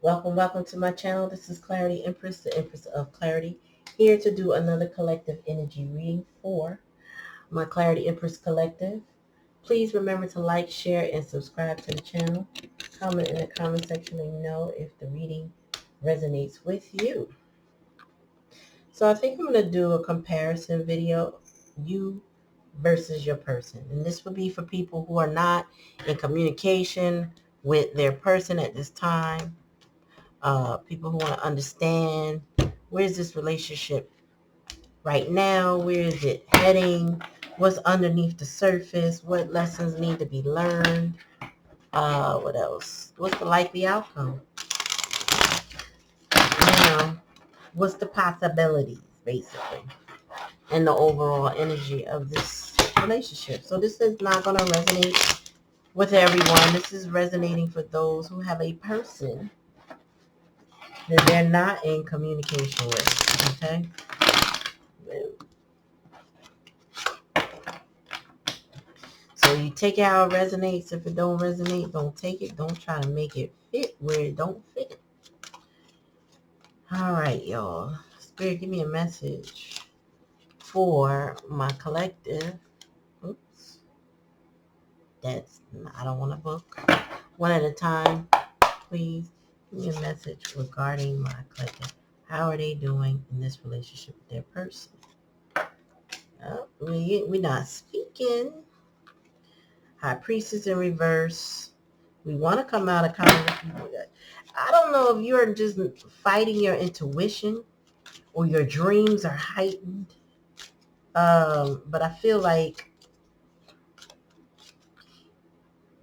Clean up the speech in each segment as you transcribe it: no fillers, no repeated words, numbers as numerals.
Welcome to my channel. This is Clarity Empress, the Empress of Clarity, here to do another collective energy reading for my Clarity Empress Collective. Please remember to like, share, and subscribe to the channel. Comment in the comment section and know if the reading resonates with you. So I think I'm going to do a comparison video, you versus your person. And this would be for people who are not in communication with their person at this time. People who want to understand, where's this relationship right now? Where is it heading? What's underneath the surface? What lessons need to be learned? What else? What's the likely outcome? What's the possibilities, basically, and the overall energy of this relationship? So this is not going to resonate with everyone. This is resonating for those who have a person that they're not in communication with, okay? So you take it how it resonates. If it don't resonate, don't take it. Don't try to make it fit where it don't fit. All right, y'all. Spirit, give me a message for my collective. Oops. I don't want to book. One at a time, please. Give me a message regarding my collective. How are they doing in this relationship with their person? Oh, we're not speaking. High Priestess in reverse. We want to come out of conversation. I don't know if you're just fighting your intuition or your dreams are heightened. But I feel like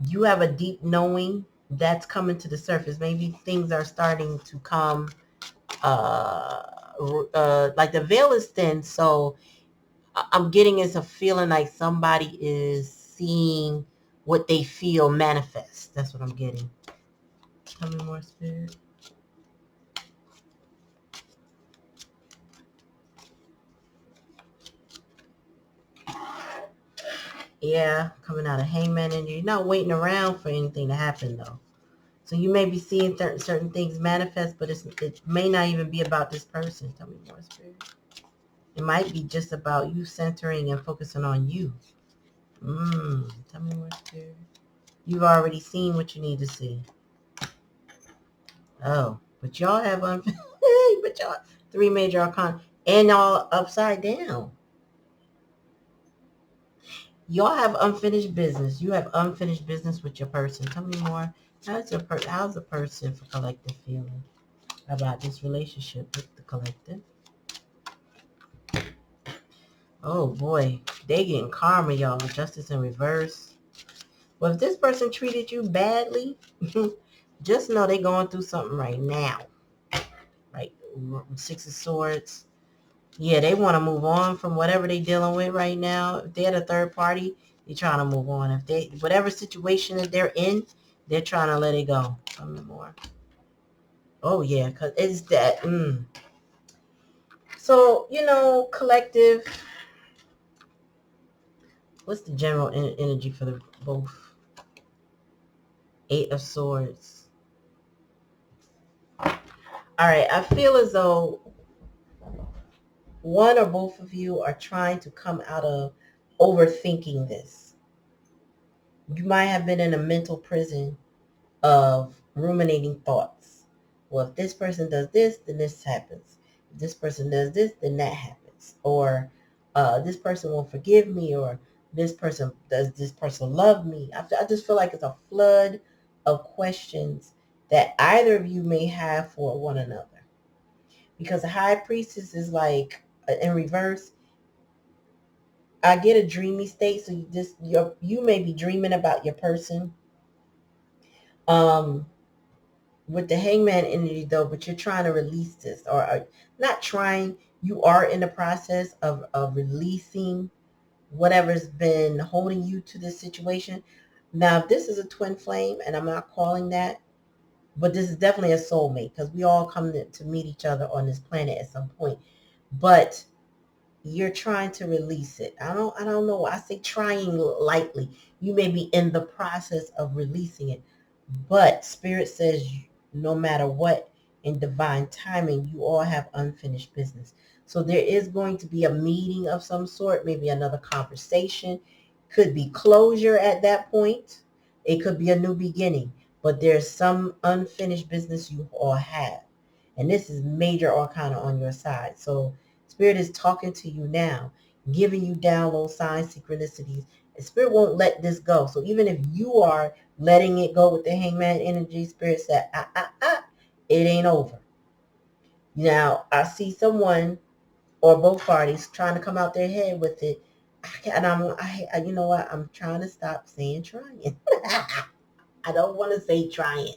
you have a deep knowing that's coming to the surface. Maybe things are starting to come, like the veil is thin. So I'm getting is a feeling like somebody is seeing what they feel manifest. That's what I'm getting. Tell me more, Spirit. Yeah, coming out of hangman energy. You're not waiting around for anything to happen, though. So you may be seeing certain things manifest, but it may not even be about this person. Tell me more, Spirit. It might be just about you centering and focusing on you. Tell me more, Spirit. You've already seen what you need to see. Oh, but y'all have but y'all three major arcana and all upside down. Y'all have unfinished business. You have unfinished business with your person. Tell me more. How's the person for collective feeling about this relationship with the collective? Oh boy, they getting karma, y'all. Justice in reverse. Well, if this person treated you badly, just know they going through something right now. Right, Six of Swords. Yeah, they want to move on from whatever they dealing with right now. If they're the third party, they're trying to move on. If they, whatever situation that they're in, they're trying to let it go. Tell me more. Oh, yeah, because it's that. So, collective, what's the general energy for the both? Eight of Swords. All right, I feel as though one or both of you are trying to come out of overthinking this. You might have been in a mental prison of ruminating thoughts. Well, if this person does this, then this happens. If this person does this, then that happens. Or this person won't forgive me, or does this person love me? I just feel like it's a flood of questions that either of you may have for one another. Because the high priestess is like in reverse. I get a dreamy state, so you may be dreaming about your person. Um, with the hangman energy though, but you're trying to release this, or not trying, you are in the process of releasing whatever's been holding you to this situation. Now, if this is a twin flame, and I'm not calling that, but this is definitely a soulmate, because we all come to meet each other on this planet at some point. But you're trying to release it. I don't know. I say trying lightly. You may be in the process of releasing it, but Spirit says no matter what, in divine timing, you all have unfinished business. So there is going to be a meeting of some sort, maybe another conversation. Could be closure at that point. It could be a new beginning. But there's some unfinished business you all have. And this is major arcana on your side. So Spirit is talking to you now, giving you download signs, synchronicities. And Spirit won't let this go. So even if you are letting it go with the hangman energy, Spirit said, it ain't over. Now, I see someone or both parties trying to come out their head with it. And you know what? I'm trying to stop saying trying. I don't want to say trying,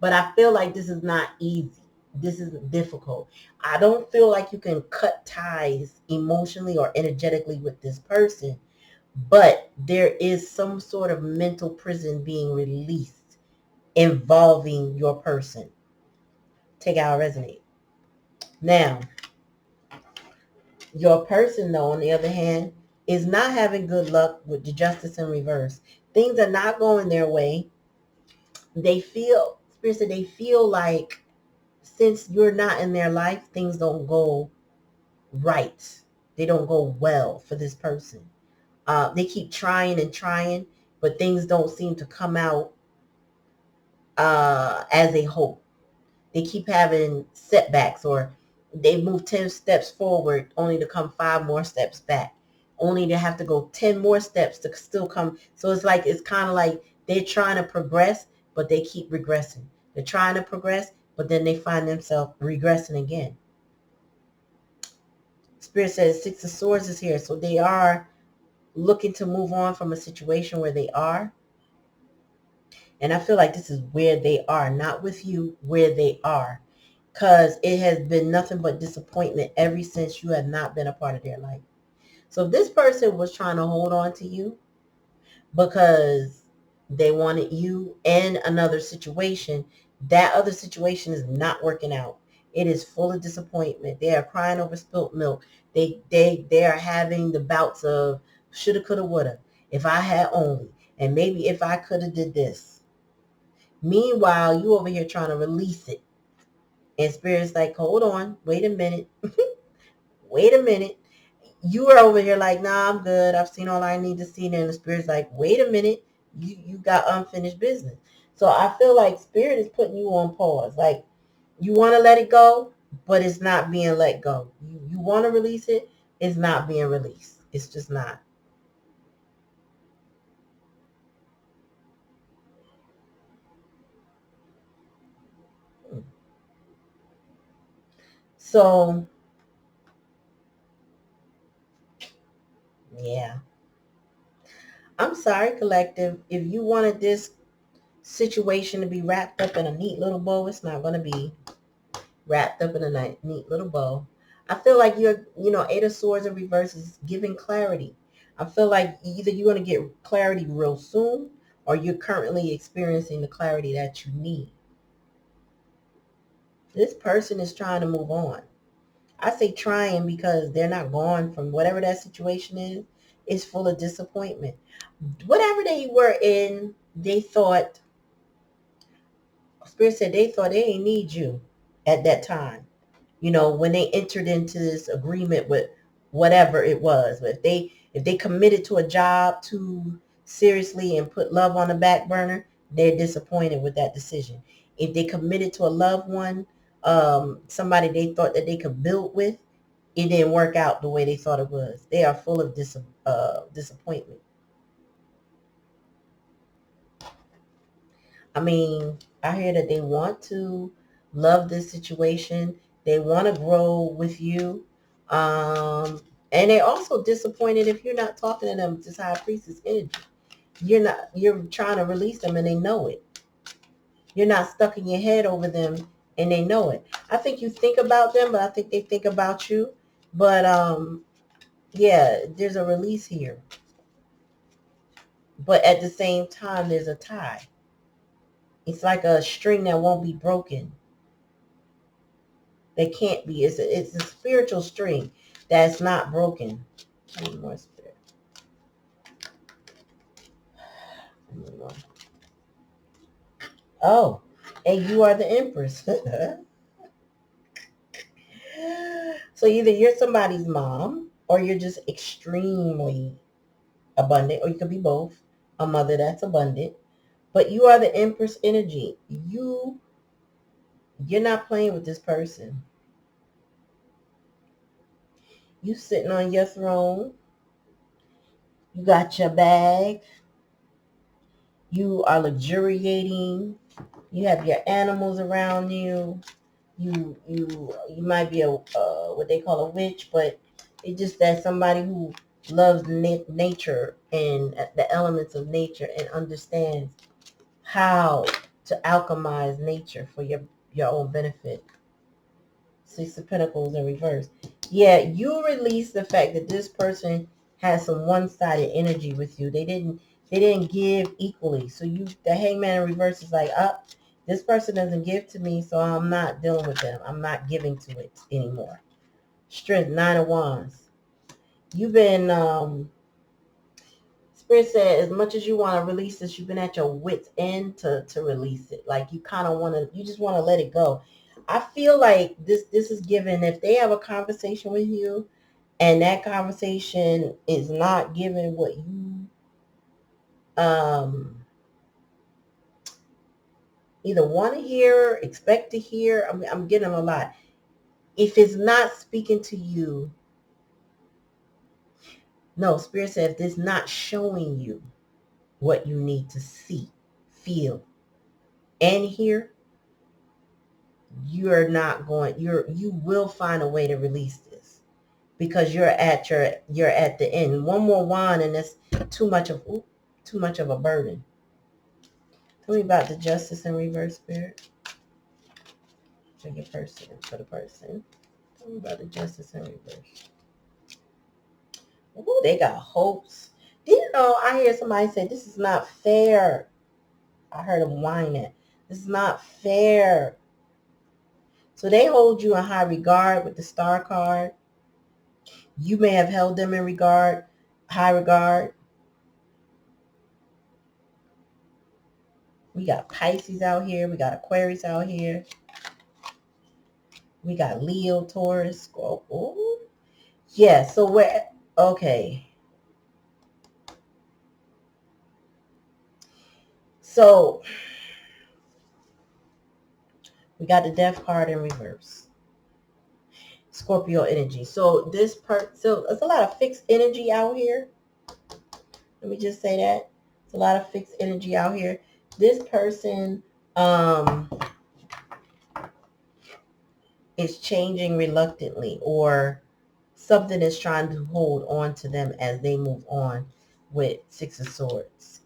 but I feel like this is not easy. This is difficult. I don't feel like you can cut ties emotionally or energetically with this person, but there is some sort of mental prison being released involving your person. Take out resonate. Now, your person, though, on the other hand, is not having good luck with the justice in reverse. Things are not going their way. They feel, Spirit said, they feel like since you're not in their life, things don't go right. They don't go well for this person. They keep trying and trying, but things don't seem to come out as they hope. They keep having setbacks, or they move 10 steps forward only to come 5 more steps back, only to have to go 10 more steps to still come. So it's kind of like they're trying to progress, but they keep regressing. They're trying to progress, but then they find themselves regressing again. Spirit says 6 of Swords is here. So they are looking to move on from a situation where they are. And I feel like this is where they are, not with you, where they are. Because it has been nothing but disappointment ever since you have not been a part of their life. So if this person was trying to hold on to you because they wanted you and another situation, that other situation is not working out. It is full of disappointment. They are crying over spilt milk. They are having the bouts of shoulda, coulda, woulda. If I had only, and maybe if I coulda did this. Meanwhile, you over here trying to release it. And Spirit's like, hold on, wait a minute. Wait a minute. You are over here like, nah, I'm good. I've seen all I need to see. And the Spirit's like, wait a minute. You got unfinished business. So I feel like Spirit is putting you on pause. Like, you want to let it go, but it's not being let go. You want to release it, it's not being released. It's just not. So, yeah. I'm sorry, collective. If you wanted this situation to be wrapped up in a neat little bow, it's not going to be wrapped up in a neat little bow. I feel like Eight of Swords in reverse is giving clarity. I feel like either you're going to get clarity real soon, or you're currently experiencing the clarity that you need. This person is trying to move on. I say trying because they're not gone from whatever that situation is. It's full of disappointment. Whatever they were in, they thought, Spirit said they thought they didn't need you at that time. When they entered into this agreement with whatever it was. But if they committed to a job too seriously and put love on the back burner, they're disappointed with that decision. If they committed to a loved one, somebody they thought that they could build with, it didn't work out the way they thought it was. They are full of disappointment. I mean, I hear that they want to love this situation. They want to grow with you. And they're also disappointed if you're not talking to them, this high priestess energy. You're trying to release them and they know it. You're not stuck in your head over them and they know it. I think you think about them, but I think they think about you. But yeah, there's a release here. But at the same time, there's a tie. It's like a string that won't be broken. They can't be. It's a spiritual string that's not broken. I need more spirit. I need more. Oh. and you are the Empress. So either you're somebody's mom or you're just extremely abundant, or you could be both. A mother that's abundant. But you are the Empress energy. You're not playing with this person. You sitting on your throne. You got your bag. You are luxuriating. You have your animals around you. You might be a what they call a witch, but it's just that somebody who loves nature and the elements of nature and understands how to alchemize nature for your own benefit. Six of Pentacles in reverse. Yeah, you release the fact that this person has some one-sided energy with you. They didn't give equally. So the Hangman in reverse is like, up. This person doesn't give to me, so I'm not dealing with them. I'm not giving to it anymore. Strength, Nine of Wands. You've been Spirit said, as much as you want to release this, you've been at your wit's end to release it. Like you kind of want to, you just want to let it go. I feel like this is given, if they have a conversation with you and that conversation is not given what you um, either want to hear, expect to hear, I'm getting a lot. If it's not speaking to you, no, Spirit said, if it's not showing you what you need to see, feel, and hear, you will find a way to release this because you're at the end. One more wand and it's too much of a burden. Tell me about the Justice in reverse, Spirit. Check your person for the person. Tell me about the Justice in reverse. Ooh, they got hopes. Do you know, I hear somebody say, this is not fair. I heard them whining. This is not fair. So they hold you in high regard with the Star card. You may have held them in high regard. We got Pisces out here. We got Aquarius out here. We got Leo, Taurus, Scorpio. Yeah, so okay. So we got the Death card in reverse. Scorpio energy. So so there's a lot of fixed energy out here. Let me just say that. It's a lot of fixed energy out here. This person is changing reluctantly, or something is trying to hold on to them as they move on with Six of Swords.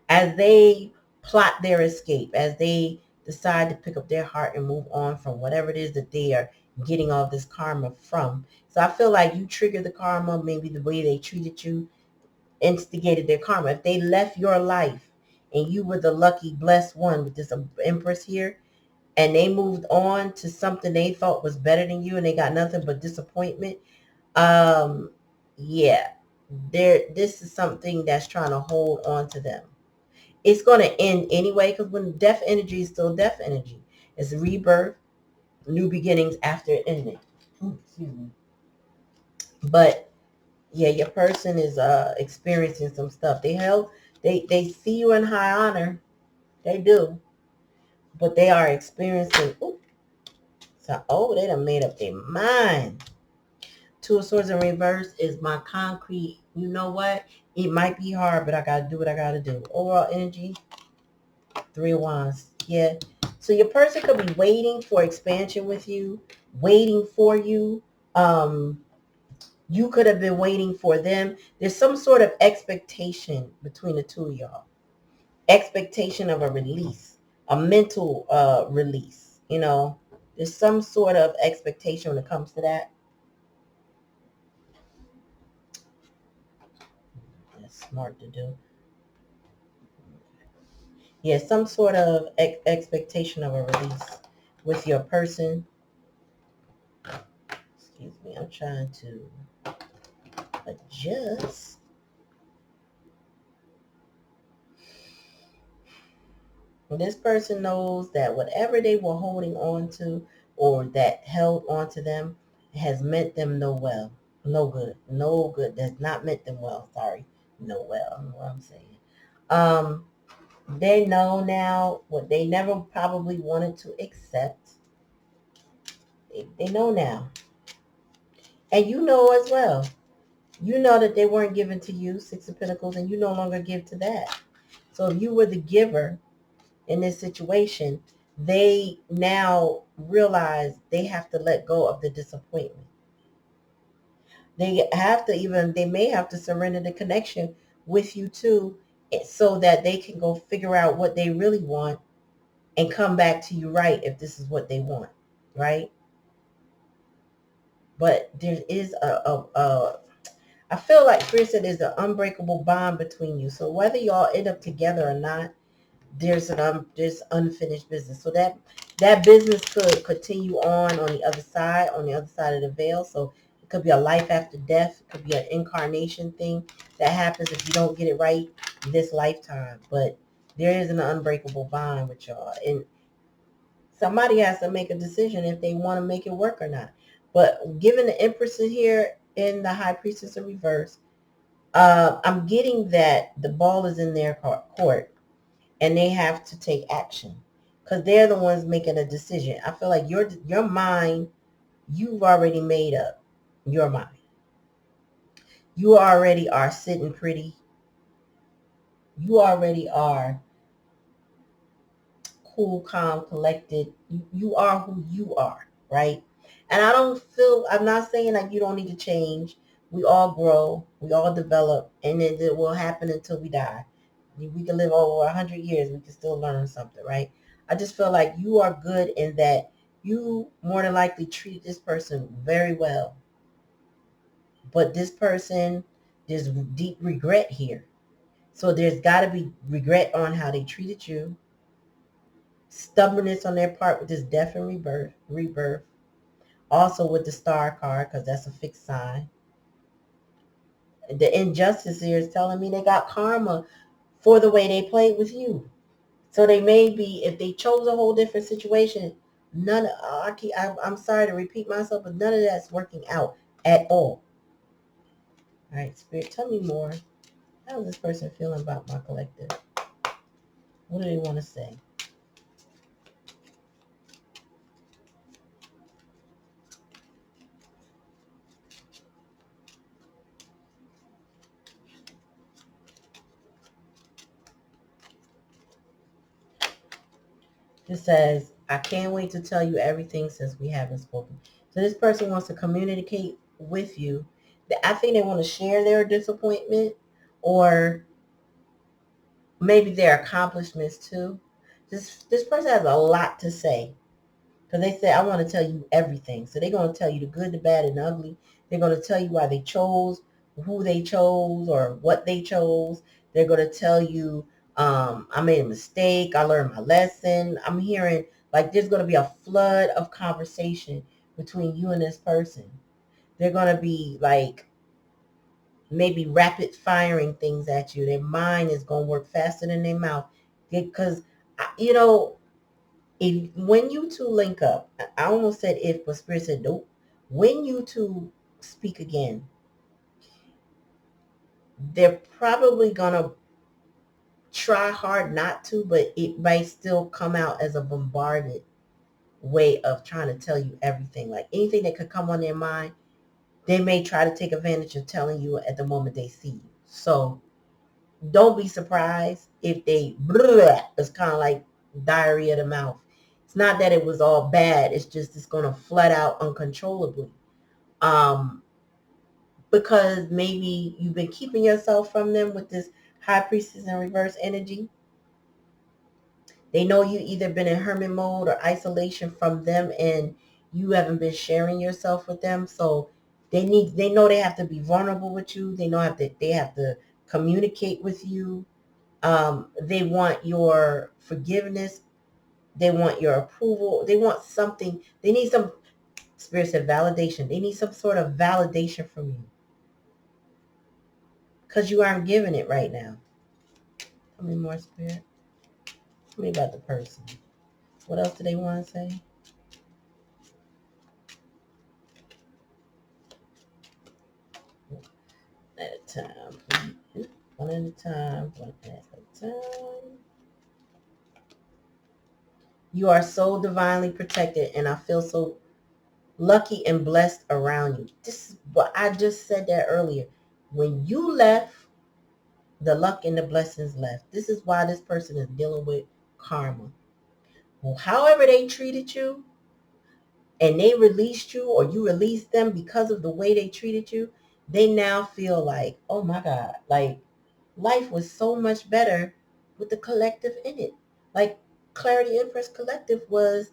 As they plot their escape, as they decide to pick up their heart and move on from whatever it is that they are getting all this karma from. So I feel like you triggered the karma, maybe the way they treated you instigated their karma. If they left your life and you were the lucky blessed one with this Empress here, and they moved on to something they thought was better than you and they got nothing but disappointment, um yeah, this is something that's trying to hold on to them. It's going to end anyway, because when death energy is still death energy, it's rebirth, new beginnings after it ending. Excuse me. But yeah, your person is experiencing some stuff. They see you in high honor, they do, but they are experiencing. They done made up their mind. Two of Swords in reverse is my concrete. You know what? It might be hard, but I gotta do what I gotta do. Overall energy, Three of Wands. Yeah. So your person could be waiting for expansion with you, waiting for you. You could have been waiting for them. There's some sort of expectation between the two of y'all. Expectation of a release, a mental release. There's some sort of expectation when it comes to that. That's smart to do. Yeah, some sort of expectation of a release with your person. Excuse me, I'm trying to adjust. This person knows that whatever they were holding on to or that held on to them has meant them no good, no good. Does not meant them well. Sorry, no well. I don't know what I'm saying. Um, they know now what they never probably wanted to accept. They know now, and you know as well. You know that they weren't given to you, Six of Pentacles, and you no longer give to that. So if you were the giver in this situation, they now realize they have to let go of the disappointment. They may have to surrender the connection with you too, so that they can go figure out what they really want and come back to you, right, if this is what they want, right? But there is I feel like Spirit said there's an unbreakable bond between you. So whether y'all end up together or not, there's unfinished business. So that business could continue on the other side of the veil. So it could be a life after death. It could be an incarnation thing that happens if you don't get it right this lifetime. But there is an unbreakable bond with y'all. And somebody has to make a decision if they want to make it work or not. But given the Empress in here in the High Priestess in reverse, I'm getting that the ball is in their court and they have to take action because they're the ones making a decision. I feel like your mind, you've already made up your mind. You already are sitting pretty. You already are cool, calm, collected. You are who you are, right? And I'm not saying like you don't need to change. We all grow, we all develop, and it will happen until we die. We can live over 100 years, we can still learn something, right? I just feel like you are good in that you more than likely treat this person very well. But this person, there's deep regret here. So there's got to be regret on how they treated you, stubbornness on their part with this death and rebirth. Also with the star card, because that's a fixed sign. The injustice here is telling me they got karma for the way they played with you. So they may be, if they chose a whole different situation, I'm sorry to repeat myself, but none of that's working out at all. All right, Spirit, tell me more. How is this person feeling about my collective? What do they want to say? It says, I can't wait to tell you everything since we haven't spoken. So this person wants to communicate with you. I think they want to share their disappointment or maybe their accomplishments too. This person has a lot to say. Because they say, I want to tell you everything. So they're going to tell you the good, the bad, and the ugly. They're going to tell you why they chose, who they chose, or what they chose. They're going to tell you, I made a mistake. I learned my lesson. I'm hearing, like, there's going to be a flood of conversation between you and this person. They're going to be, like, maybe rapid firing things at you. Their mind is going to work faster than their mouth. Because, you know, when you two link up, I almost said if, but Spirit said nope. When you two speak again, they're probably gonna try hard not to, but it might still come out as a bombarded way of trying to tell you everything. Like anything that could come on their mind, they may try to take advantage of telling you at the moment they see you. So don't be surprised if they it's kind of like diarrhea of the mouth. It's not that it was all bad. It's just it's going to flood out uncontrollably. Um, because maybe you've been keeping yourself from them with this high priestess in reverse energy. They know you either been in hermit mode or isolation from them and you haven't been sharing yourself with them. So they know they have to be vulnerable with you. They have to communicate with you. They want your forgiveness. They want your approval. They want something. They need some, Spirit said validation. They need some sort of validation from you because you aren't giving it right now. Tell me more, Spirit. Tell me about the person. What else do they want to say? At a time, please. One at a time. One at a time. You are so divinely protected, and I feel so lucky and blessed around you. This is what I just said that earlier. When you left, the luck and the blessings left. This is why this person is dealing with karma. Well, however they treated you and they released you or you released them because of the way they treated you, they now feel like, oh my God, like life was so much better with the collective in it. Like Clarity Empress Collective was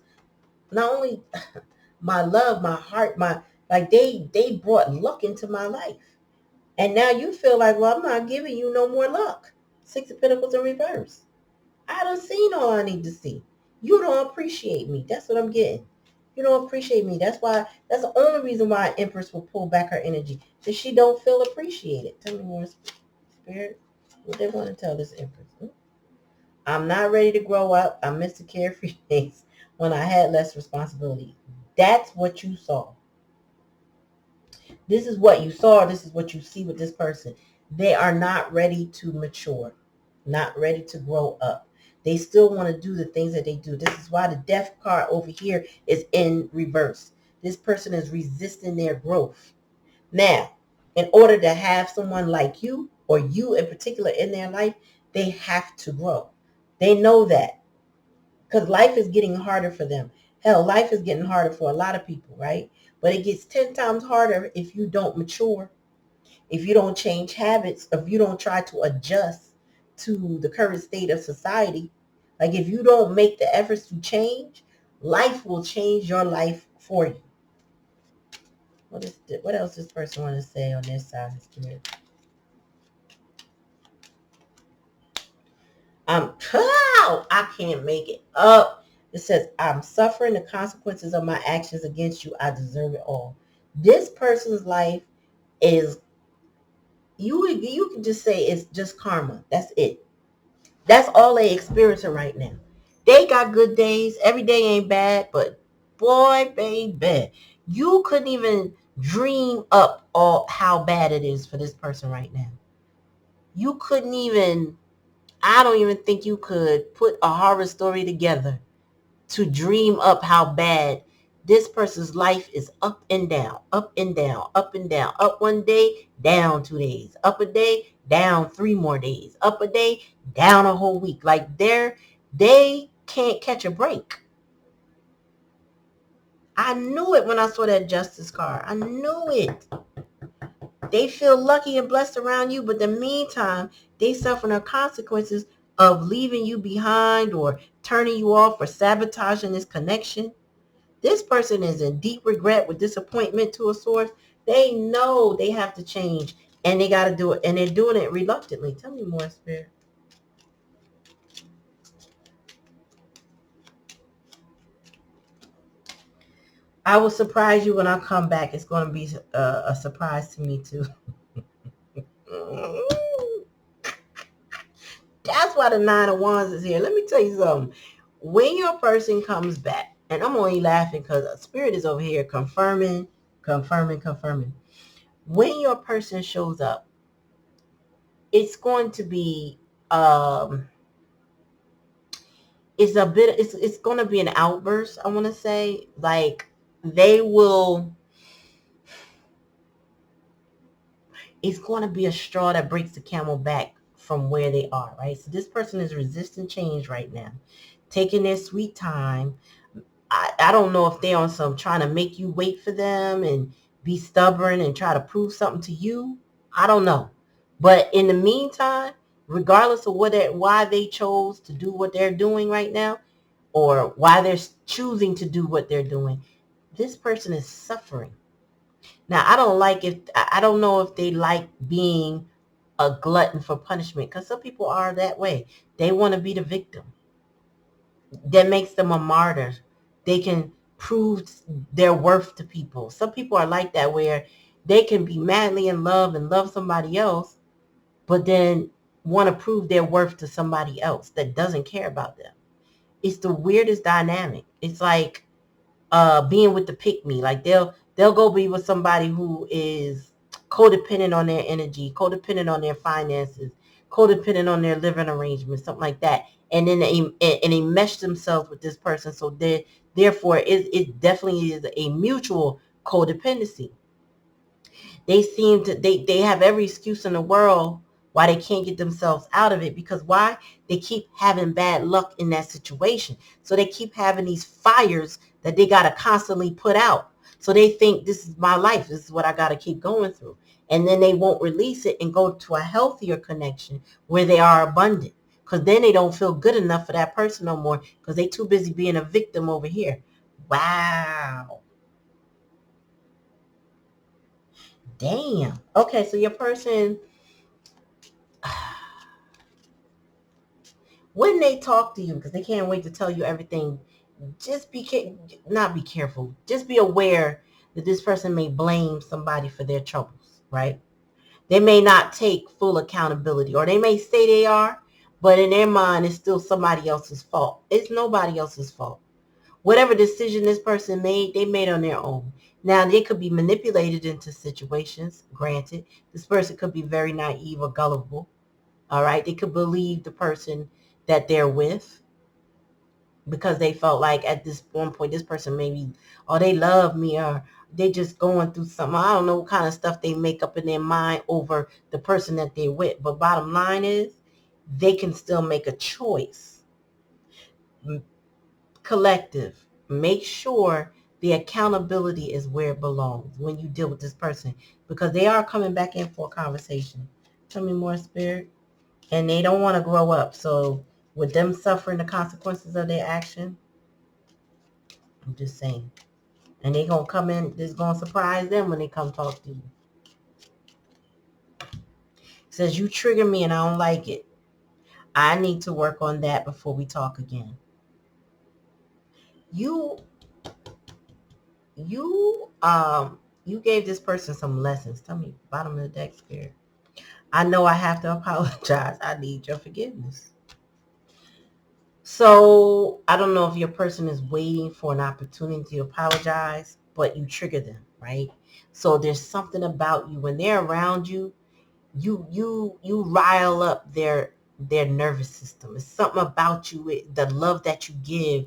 not only my love, my heart, my like they brought luck into my life. And now you feel like, well, I'm not giving you no more luck. Six of Pentacles in reverse. I done seen all I need to see. You don't appreciate me. That's what I'm getting. You don't appreciate me. That's the only reason why Empress will pull back her energy. Because she don't feel appreciated. Tell me more, Spirit. What they want to tell this Empress. I'm not ready to grow up. I missed the carefree days when I had less responsibility. That's what you saw. This is what you saw. This is what you see with this person. They are not ready to mature, not ready to grow up. They still want to do the things that they do. This is why the death card over here is in reverse. This person is resisting their growth. Now, in order to have someone like you or you in particular in their life, they have to grow. They know that because life is getting harder for them. Hell, life is getting harder for a lot of people, right? But it gets 10 times harder if you don't mature, if you don't change habits, if you don't try to adjust to the current state of society. Like if you don't make the efforts to change, life will change your life for you. What else does this person want to say on this side of the spirit? I can't make it up. It says, I'm suffering the consequences of my actions against you. I deserve it all. This person's life is, you can just say it's just karma. That's it. That's all they experiencing right now. They got good days. Every day ain't bad, but boy, baby, you couldn't even dream up all how bad it is for this person right now. You couldn't even, I don't even think you could put a horror story together to dream up how bad this person's life is. Up and down, up and down, up and down. Up one day, down 2 days. Up a day, down 3 more days. Up a day, down a whole week. Like they can't catch a break. I knew it when I saw that justice card. I knew it. They feel lucky and blessed around you, but in the meantime, they suffer the consequences of leaving you behind or turning you off or sabotaging this connection. This person is in deep regret with disappointment to a source. They know they have to change and they got to do it, and they're doing it reluctantly. Tell me more, Spirit. I will surprise you when I come back. It's going to be a surprise to me too. That's why the Nine of Wands is here. Let me tell you something. When your person comes back, and I'm only laughing because Spirit is over here confirming, confirming, confirming. When your person shows up, it's going to be it's going to be an outburst. I want to say, like, they will, it's going to be a straw that breaks the camel back from where they are, right? So this person is resisting change right now, taking their sweet time. I don't know if they're on some trying to make you wait for them and be stubborn and try to prove something to you. I don't know. But in the meantime, regardless of why they chose to do what they're doing right now, or why they're choosing to do what they're doing, this person is suffering. Now, I don't know if they like being a glutton for punishment, because some people are that way. They want to be the victim. That makes them a martyr. They can prove their worth to people. Some people are like that, where they can be madly in love and love somebody else, but then want to prove their worth to somebody else that doesn't care about them. It's the weirdest dynamic. It's like being with the pick me. Like they'll go be with somebody who is codependent on their energy, codependent on their finances, codependent on their living arrangements, something like that. And then they mesh themselves with this person. So they therefore it definitely is a mutual codependency. They have every excuse in the world why they can't get themselves out of it, because why? They keep having bad luck in that situation. So they keep having these fires that they got to constantly put out. So they think, this is my life, this is what I got to keep going through. And then they won't release it and go to a healthier connection where they are abundant, because then they don't feel good enough for that person no more, because they too busy being a victim over here. Wow. Damn. Okay, so your person, when they talk to you, because they can't wait to tell you everything, just not be careful. Just be aware that this person may blame somebody for their troubles, right? They may not take full accountability, or they may say they are, but in their mind, it's still somebody else's fault. It's nobody else's fault. Whatever decision this person made, they made on their own. Now, they could be manipulated into situations, granted. This person could be very naive or gullible, all right? They could believe the person that they're with, because they felt like at this one point, this person maybe, oh, they love me, or they just going through something. I don't know what kind of stuff they make up in their mind over the person that they're with. But bottom line is, they can still make a choice. Collective, make sure the accountability is where it belongs when you deal with this person, because they are coming back in for a conversation. Tell me more, Spirit. And they don't want to grow up. So with them suffering the consequences of their action, I'm just saying. And they gonna come in, this gonna surprise them when they come talk to you. Says, you trigger me and I don't like it. I need to work on that before we talk again. You you gave this person some lessons. Tell me, bottom of the deck, Spirit. I know I have to apologize. I need your forgiveness. So I don't know if your person is waiting for an opportunity to apologize, but you trigger them, right? So there's something about you when they're around you, you rile up their nervous system. It's something about you, the love that you give,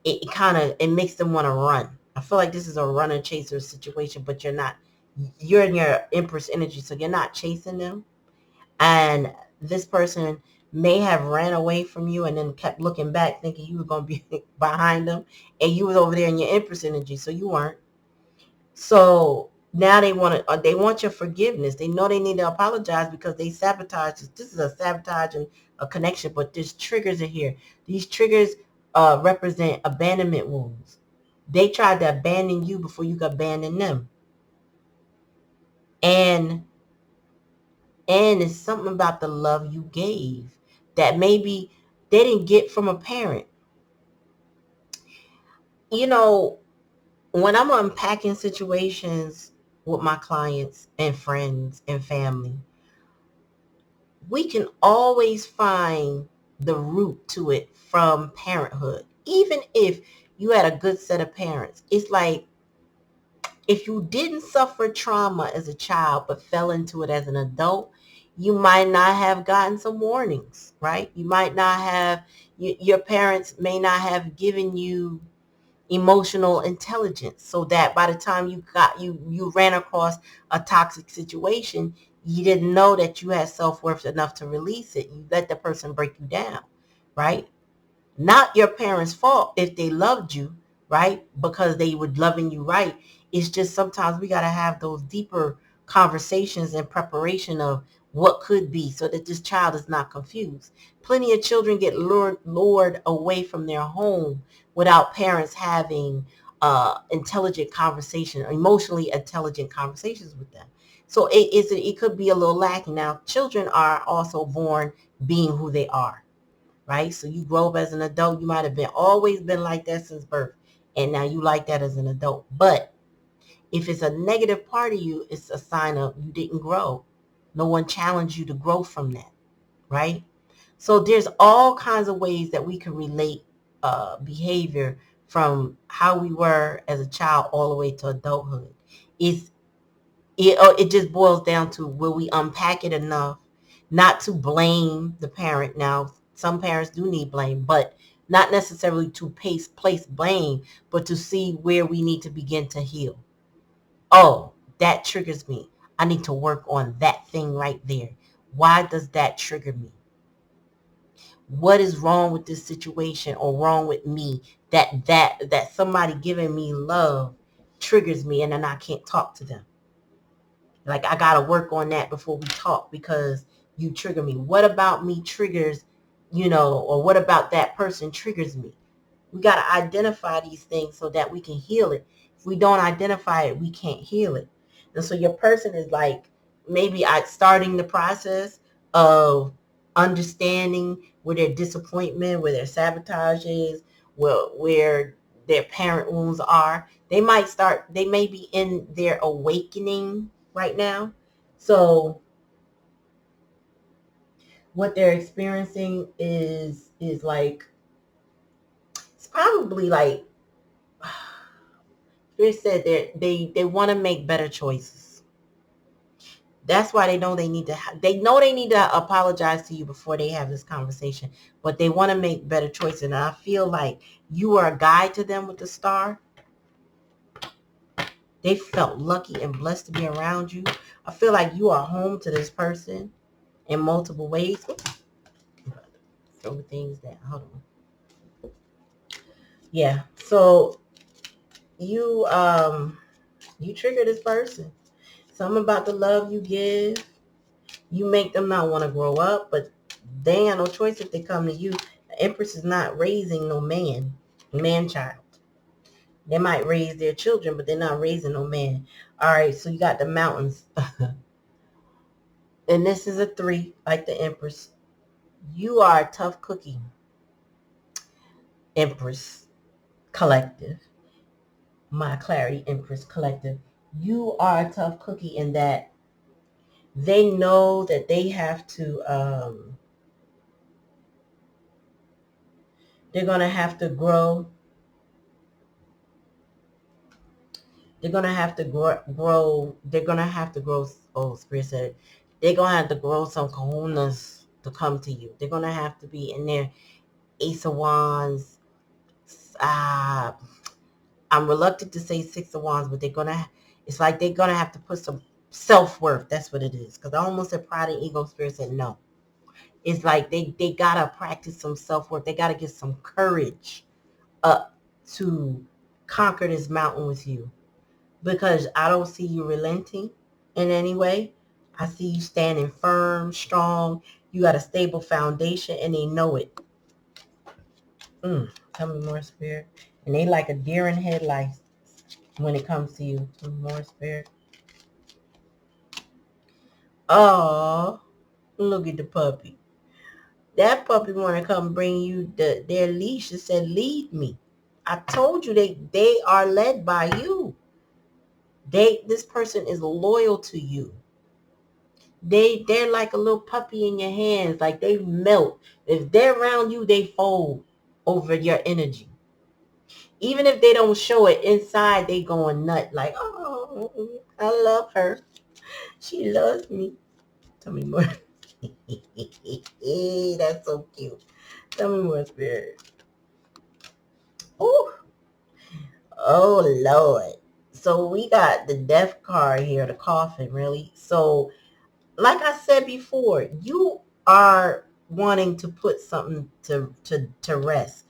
it kind of, it makes them want to run. I feel like this is a runner chaser situation, but you're not. You're in your Empress energy, so you're not chasing them. And this person may have ran away from you and then kept looking back thinking you were going to be behind them, and you was over there in your Empress energy, so you weren't. So now they want your forgiveness. They know they need to apologize because they sabotage. This is a sabotage and a connection, but there's triggers in here. These triggers represent abandonment wounds. They tried to abandon you before you could abandon them. And it's something about the love you gave that maybe they didn't get from a parent. You know, when I'm unpacking situations with my clients and friends and family, we can always find the root to it from parenthood. Even if you had a good set of parents, it's like if you didn't suffer trauma as a child but fell into it as an adult, you might not have gotten some warnings, right? You might not have, your parents may not have given you emotional intelligence, so that by the time you ran across a toxic situation, you didn't know that you had self-worth enough to release it. You let the person break you down, right? Not your parents' fault if they loved you, right? Because they were loving you right. It's just sometimes we got to have those deeper conversations in preparation of what could be, so that this child is not confused. Plenty of children get lured away from their home without parents having intelligent conversation, emotionally intelligent conversations with them. So it could be a little lacking. Now, children are also born being who they are, right? So you grow up as an adult, you might have been always been like that since birth, and now you like that as an adult. But if it's a negative part of you, it's a sign of you didn't grow. No one challenged you to grow from that, right? So there's all kinds of ways that we can relate behavior from how we were as a child all the way to adulthood. It's it just boils down to, will we unpack it enough not to blame the parent? Now, some parents do need blame, but not necessarily to place blame, but to see where we need to begin to heal. Oh, that triggers me. I need to work on that thing right there. Why does that trigger me? What is wrong with this situation or wrong with me that somebody giving me love triggers me, and then I can't talk to them? Like, I got to work on that before we talk because you trigger me. What about me triggers, or what about that person triggers me? We got to identify these things so that we can heal it. If we don't identify it, we can't heal it. And so your person is like, maybe starting the process of understanding where their disappointment, where their sabotage is, where their parent wounds are. They may be in their awakening right now. So what they're experiencing is like, it's probably like, they said they want to make better choices. That's why they know they need to apologize to you before they have this conversation, but they want to make better choices. And I feel like you are a guide to them with the star. They felt lucky and blessed to be around you. I feel like you are home to this person in multiple ways. Throw things down. Hold on. Yeah. So you trigger this person. Something about the love you give. You make them not want to grow up, but they ain't no choice if they come to you. The Empress is not raising no man-child. They might raise their children, but they're not raising no man. All right, so you got the mountains. And this is a 3, like the Empress. You are a tough cookie, Empress Collective. My Clarity Empress Collective. You are a tough cookie in that they know that they have to, they're going to have to grow. They're going to have to grow. They're going to have to grow. Oh, Spirit said it. They're going to have to grow some kahunas to come to you. They're going to have to be in their Ace of Wands. Uh, I'm reluctant to say 6 of Wands, but it's like they're going to have to put some self-worth. That's what it is. Because I almost said pride and ego. Spirit said no. It's like they got to practice some self-worth. They got to get some courage up to conquer this mountain with you. Because I don't see you relenting in any way. I see you standing firm, strong. You got a stable foundation, and they know it. Tell me more, Spirit. And they like a deer in headlights when it comes to you. Tell me more, Spirit. Oh, look at the puppy. That puppy want to come bring you their leash and said, lead me. I told you they are led by you. This person is loyal to you. They're like a little puppy in your hands. Like, they melt. If they're around you, they fold over your energy. Even if they don't show it inside, they going nut. Like, oh, I love her. She loves me. Tell me more. That's so cute. Tell me more, Spirit. Oh, oh Lord. So we got the death card here, the coffin, really. So, like I said before, you are wanting to put something to rest.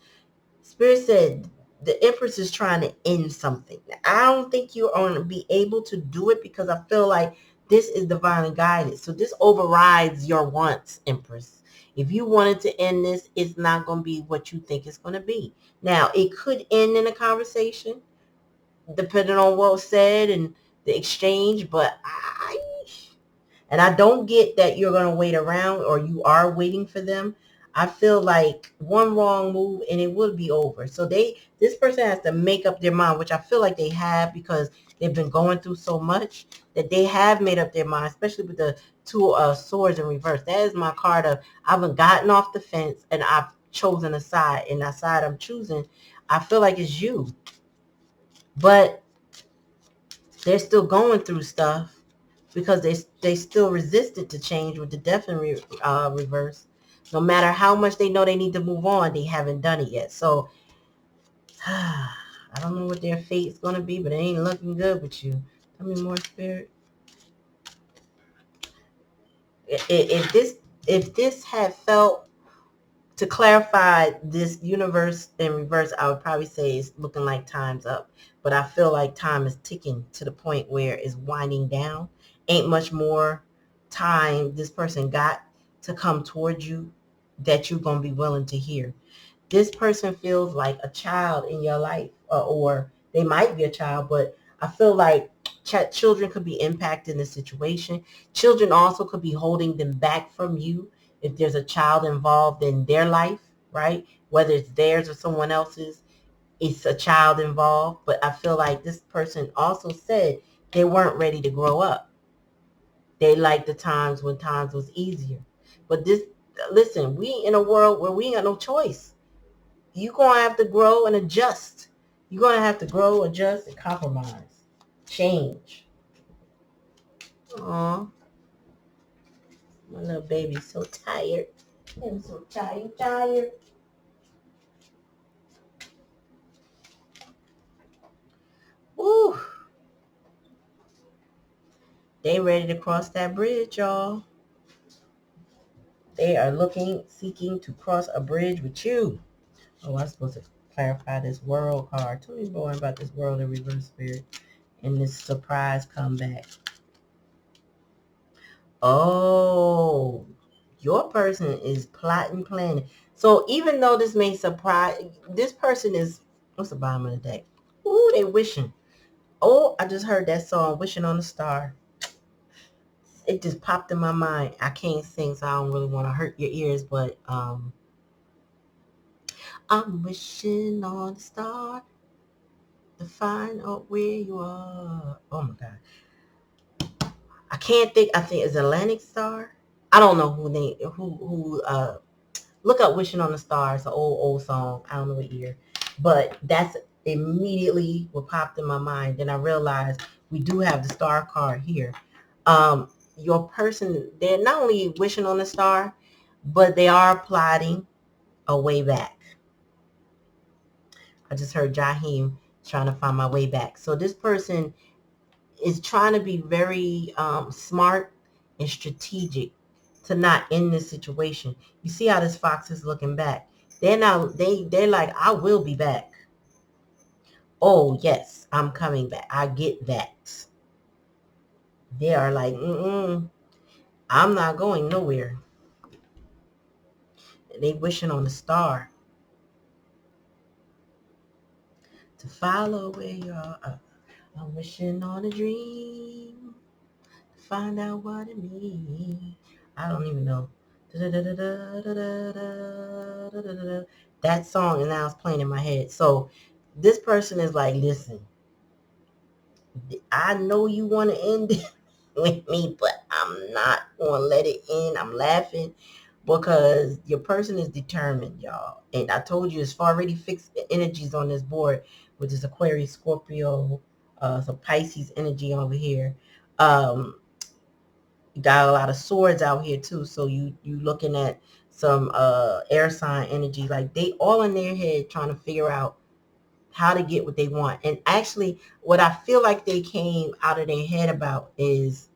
Spirit said the Empress is trying to end something. I don't think you're going to be able to do it because I feel like this is divinely guided. So this overrides your wants, Empress. If you wanted to end this, it's not going to be what you think it's going to be. Now, it could end in a conversation, depending on what was said and the exchange, but I don't get that you're going to wait around or you are waiting for them. I feel like one wrong move and it will be over. So this person has to make up their mind, which I feel like they have because they've been going through so much that they have made up their mind, especially with the 2 swords in reverse. That is my card of I've gotten off the fence and I've chosen a side, and that side I'm choosing, I feel like it's you. But they're still going through stuff because they still resisted to change with the death in reverse. No matter how much they know they need to move on, they haven't done it yet. So I don't know what their fate's going to be, but it ain't looking good with you. Tell me more, Spirit. If this had felt, to clarify this universe in reverse, I would probably say it's looking like time's up. But I feel like time is ticking to the point where it's winding down. Ain't much more time this person got to come towards you that you're going to be willing to hear. This person feels like a child in your life, or they might be a child, but I feel like children could be impacted in the situation. Children also could be holding them back from you if there's a child involved in their life, right? Whether it's theirs or someone else's, it's a child involved. But I feel like this person also said they weren't ready to grow up. They liked the times when times was easier. But listen, we in a world where we ain't got no choice. You're going to have to grow and adjust. You're going to have to grow, adjust, and compromise. Change. Aw, my little baby's so tired. I'm so tired. Woo. They ready to cross that bridge, y'all. They are seeking to cross a bridge with you. Oh, I'm supposed to clarify this world card. Tell me more about this world in reverse, Spirit, and this surprise comeback. Oh, your person is plotting, planning. So even though this may surprise, this person is, what's the bottom of the deck? Ooh, they wishing. Oh, I just heard that song, Wishing on a Star. It just popped in my mind. I can't sing, so I don't really want to hurt your ears, but I'm wishing on a star to find out where you are. Oh my God. I can't think. I think it's Atlantic Star. I don't know who look up Wishing on a Star. It's an old song. I don't know what year. But that's immediately what popped in my mind. Then I realized we do have the star card here. Your person, they're not only wishing on a star, but they are plotting a way back. I just heard Jaheim trying to find my way back. So this person is trying to be very smart and strategic to not end this situation. You see how this fox is looking back. They're like, I will be back. Oh yes, I'm coming back. I get that. They are like, I'm not going nowhere. They wishing on a star to follow where you are. I'm wishing on a dream to find out what it means. I don't even know. That song and now it's playing in my head. So this person is like, listen, I know you want to end it with me, but I'm not going to let it end. I'm laughing because your person is determined, y'all. And I told you it's already fixed energies on this board with this Aquarius, Scorpio, some Pisces energy over here. You got a lot of swords out here too. So you looking at some air sign energy. Like they all in their head trying to figure out how to get what they want. And actually, what I feel like they came out of their head about is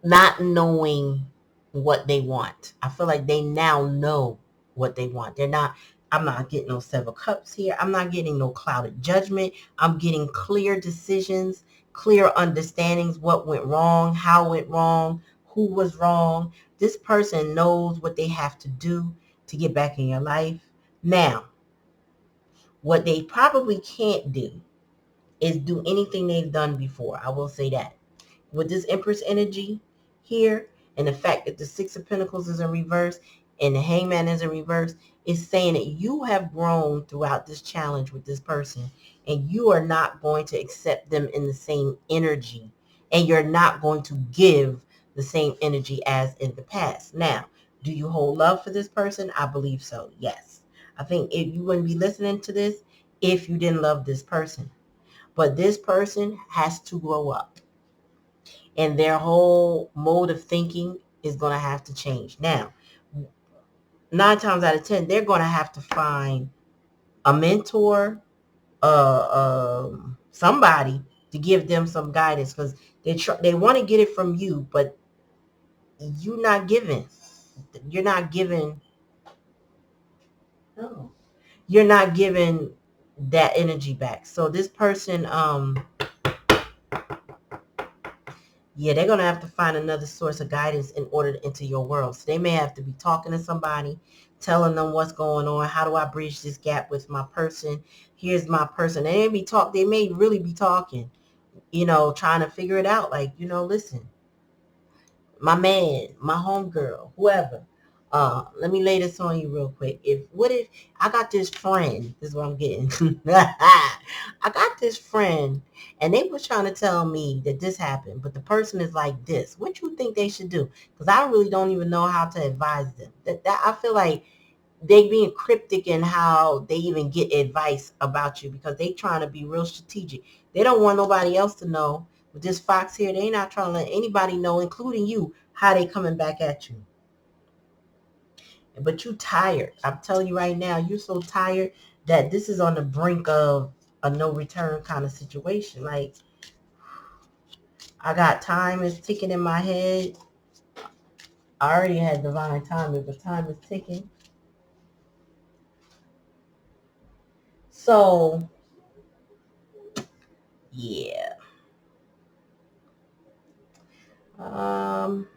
not knowing what they want. I feel like they now know what they want. I'm not getting no seven cups here. I'm not getting no clouded judgment. I'm getting clear decisions, clear understandings, what went wrong, how it went wrong, who was wrong. This person knows what they have to do to get back in your life. Now, what they probably can't do is do anything they've done before. I will say that. With this Empress energy here and the fact that the Six of Pentacles is in reverse and the Hangman is in reverse, is saying that you have grown throughout this challenge with this person and you are not going to accept them in the same energy and you're not going to give the same energy as in the past. Now, Do you hold love for this person? I believe so. Yes. I think if you wouldn't be listening to this if you didn't love this person. But this person has to grow up. And their whole mode of thinking is going to have to change. Now, 9 times out of 10, they're going to have to find a mentor, somebody to give them some guidance, because they want to get it from you, but you're not giving. You're not giving. No, you're not giving that energy back. So this person, yeah, they're gonna have to find another source of guidance in order to enter your world. So they may have to be talking to somebody, telling them what's going on. How do I bridge this gap with my person? Here's my person. They may really be talking, trying to figure it out. Like, listen, my man, my homegirl, whoever. Let me lay this on you real quick. What if I got this friend? This is what I'm getting. I got this friend, and they was trying to tell me that this happened, but the person is like this. What you think they should do? Because I really don't even know how to advise them. That I feel like they being cryptic in how they even get advice about you, because they trying to be real strategic. They don't want nobody else to know. With this fox here, they not trying to let anybody know, including you, how they coming back at you. But you tired. I'm telling you right now, you're so tired that this is on the brink of a no return kind of situation. Like, I got time is ticking in my head. I already had divine timing, but time is ticking. So, yeah. Um,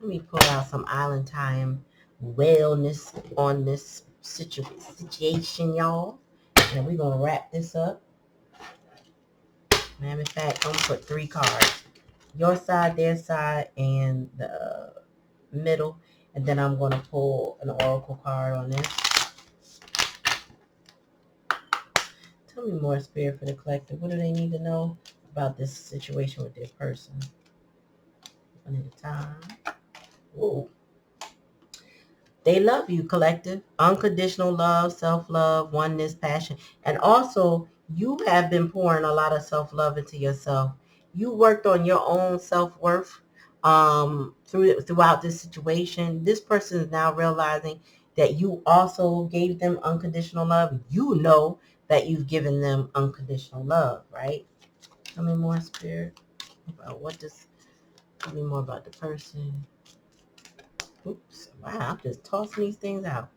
Let me pull out some island time wellness on this situation, y'all. And we're going to wrap this up. Matter of fact, I'm going to put 3 cards. Your side, their side, and the middle. And then I'm going to pull an oracle card on this. Tell me more, Spirit, for the collective. What do they need to know about this situation with their person? One at a time. Whoa. They love you, collective. Unconditional love, self-love, oneness, passion. And also, you have been pouring a lot of self-love into yourself. You worked on your own self-worth throughout this situation. This person is now realizing that you also gave them unconditional love. You know that you've given them unconditional love, right? Tell me more, Spirit, about tell me more about the person. Oops, wow, I'm just tossing these things out.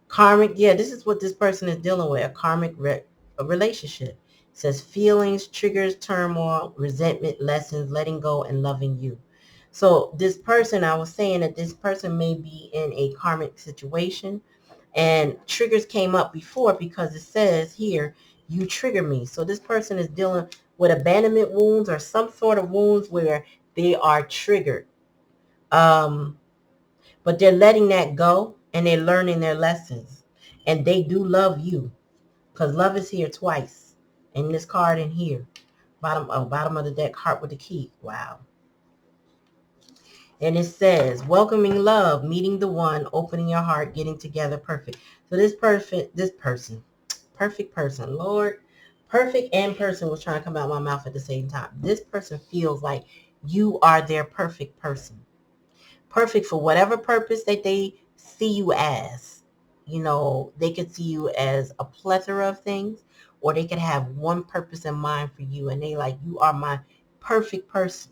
Karmic, yeah, this is what this person is dealing with, a relationship. It says feelings, triggers, turmoil, resentment, lessons, letting go, and loving you. So this person, I was saying that this person may be in a karmic situation, and triggers came up before because it says here, you trigger me. So this person is dealing with abandonment wounds or some sort of wounds where they are triggered. But they're letting that go, and they're learning their lessons. And they do love you, because love is here twice. And this card in here, bottom of the deck, heart with the key. Wow. And it says, welcoming love, meeting the one, opening your heart, getting together, perfect. So perfect person, Lord, perfect and person was trying to come out my mouth at the same time. This person feels like you are their perfect person. Perfect for whatever purpose that they see you as. They could see you as a plethora of things, or they could have one purpose in mind for you, and they like, you are my perfect person.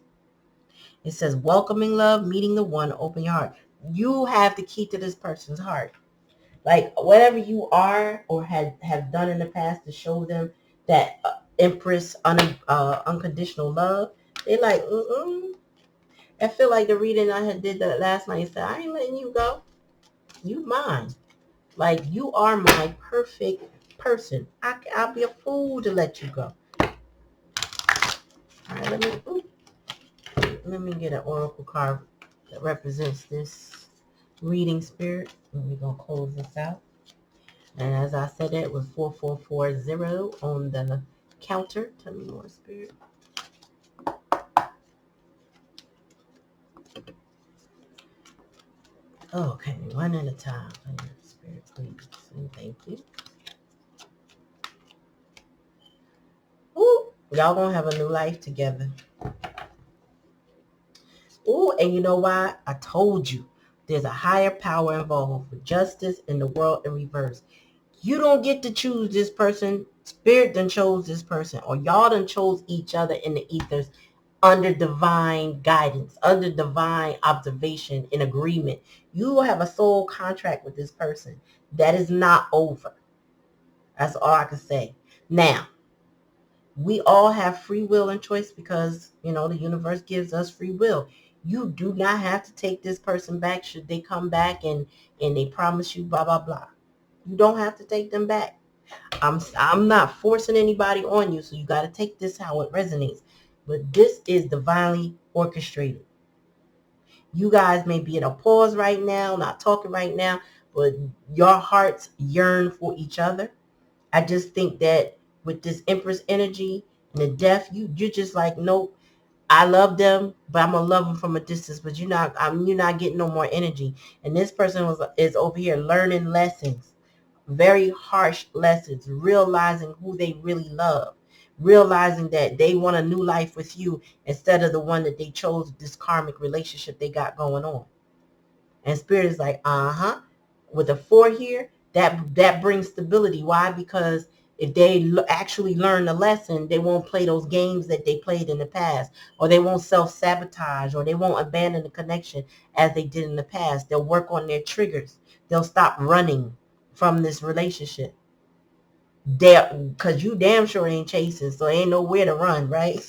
It says, welcoming love, meeting the one, open your heart. You have the key to this person's heart. Like, whatever you are or have done in the past to show them that Empress unconditional love, they like, I feel like the reading I had did that last night said, I ain't letting you go. You mine. Like, you are my perfect person. I'll be a fool to let you go. All right, let me get an oracle card that represents this reading, Spirit. And we're going to close this out. And as I said, it was 4440 on the counter. Tell me more, Spirit. Okay, one at a time. Spirit, please. And thank you. Ooh, y'all gonna have a new life together. Ooh, and you know why? I told you. There's a higher power involved with justice in the world in reverse. You don't get to choose this person. Spirit done chose this person. Or y'all done chose each other in the ethers under divine guidance, under divine observation, in agreement. You will have a soul contract with this person. That is not over. That's all I can say. Now, we all have free will and choice because, the universe gives us free will. You do not have to take this person back should they come back and they promise you blah, blah, blah. You don't have to take them back. I'm not forcing anybody on you, so you got to take this how it resonates. But this is divinely orchestrated. You guys may be at a pause right now, not talking right now, but your hearts yearn for each other. I just think that with this Empress energy and the death, you're just like, nope. I love them, but I'm gonna love them from a distance. But you're not getting no more energy. And this person is over here learning lessons, very harsh lessons, realizing who they really love, realizing that they want a new life with you instead of the one that they chose, this karmic relationship they got going on. And Spirit is like, with a 4 here, that brings stability. Why? Because if they actually learn the lesson, they won't play those games that they played in the past, or they won't self-sabotage, or they won't abandon the connection as they did in the past. They'll work on their triggers. They'll stop running from this relationship. Because you damn sure ain't chasing, so ain't nowhere to run, right?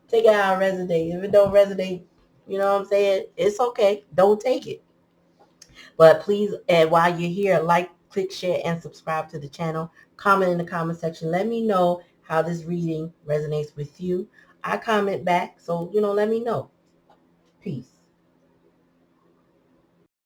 Take it how it resonates. If it don't resonate, you know what I'm saying? It's okay. Don't take it. But please, while you're here, like, click, share, and subscribe to the channel. Comment in the comment section. Let me know how this reading resonates with you. I comment back, so, let me know. Peace.